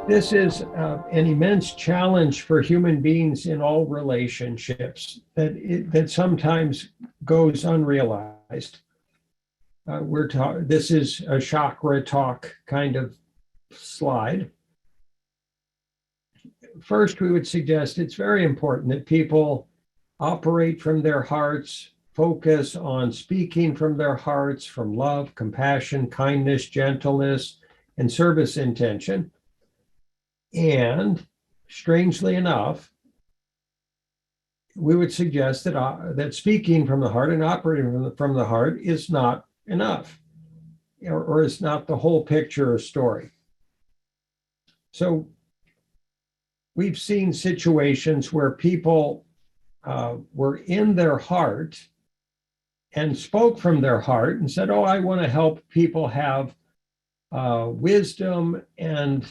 This is an immense challenge for human beings in all relationships that sometimes goes unrealized. This is a chakra talk kind of slide. First, we would suggest it's very important that people operate from their hearts, focus on speaking from their hearts, from love, compassion, kindness, gentleness, and service intention. And strangely enough, we would suggest that speaking from the heart and operating from the heart is not enough, or is not the whole picture or story. So we've seen situations where people were in their heart and spoke from their heart and said, "Oh, I want to help people have wisdom and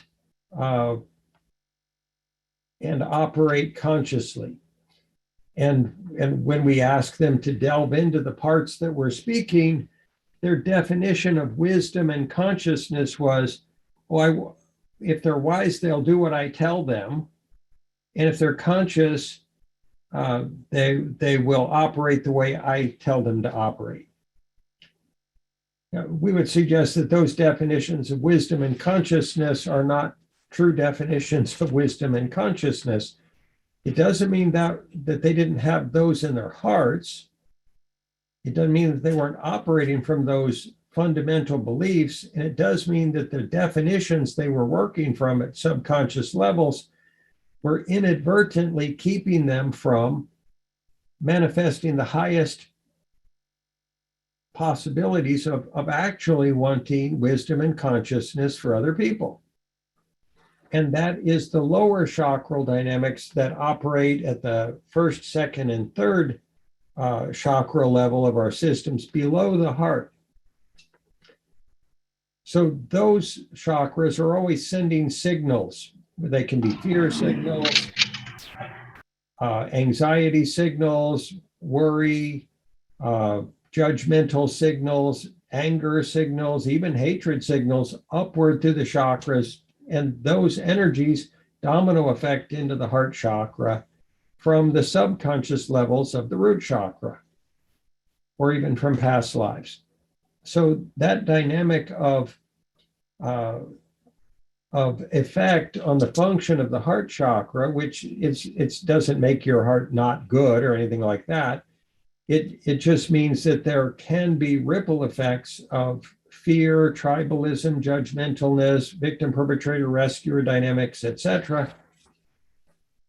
operate consciously." And when we ask them to delve into the parts that we're speaking, their definition of wisdom and consciousness was, "Oh, if they're wise, they'll do what I tell them. And if they're conscious, they will operate the way I tell them to operate." Now, we would suggest that those definitions of wisdom and consciousness are not true definitions of wisdom and consciousness. It doesn't mean that they didn't have those in their hearts. It doesn't mean that they weren't operating from those fundamental beliefs. And it does mean that the definitions they were working from at subconscious levels were inadvertently keeping them from manifesting the highest possibilities of actually wanting wisdom and consciousness for other people. And that is the lower chakral dynamics that operate at the first, second, and third chakra level of our systems below the heart. So those chakras are always sending signals. They can be fear signals, anxiety signals, worry, judgmental signals, anger signals, even hatred signals upward through the chakras. And those energies domino effect into the heart chakra from the subconscious levels of the root chakra, or even from past lives. So that dynamic of effect on the function of the heart chakra, which it doesn't make your heart not good or anything like that. It just means that there can be ripple effects of fear, tribalism, judgmentalness, victim, perpetrator, rescuer dynamics, etc.,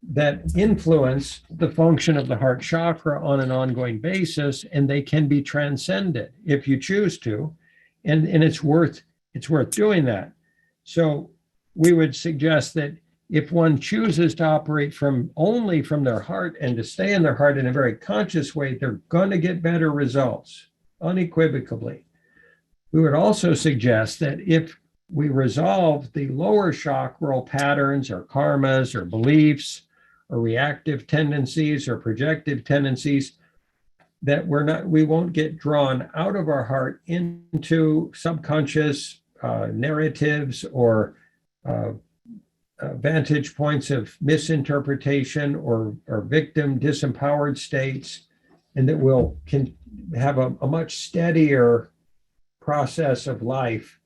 that influence the function of the heart chakra on an ongoing basis, and they can be transcended if you choose to, and it's worth doing that. So we would suggest that if one chooses to operate only from their heart and to stay in their heart in a very conscious way, they're going to get better results, unequivocally. We would also suggest that if we resolve the lower chakral patterns or karmas or beliefs or reactive tendencies or projective tendencies, that we won't get drawn out of our heart into subconscious narratives or vantage points of misinterpretation or victim disempowered states, and that can have a much steadier process of life,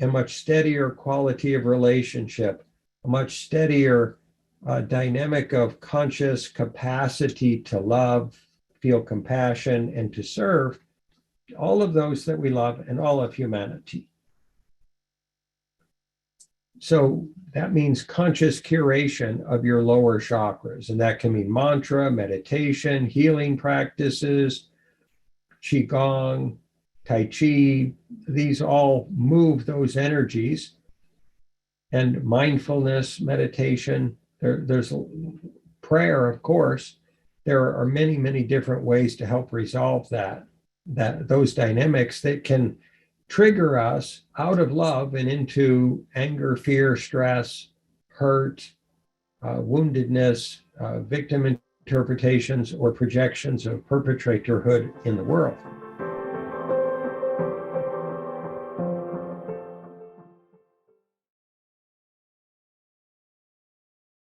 a much steadier quality of relationship, a much steadier dynamic of conscious capacity to love, feel compassion, and to serve all of those that we love and all of humanity. So that means conscious curation of your lower chakras, and that can mean mantra, meditation, healing practices, qigong, tai chi. These all move those energies, and mindfulness, meditation. There's prayer, of course. There are many, many different ways to help resolve those dynamics that can trigger us out of love and into anger, fear, stress, hurt, woundedness, victim interpretations, or projections of perpetratorhood in the world.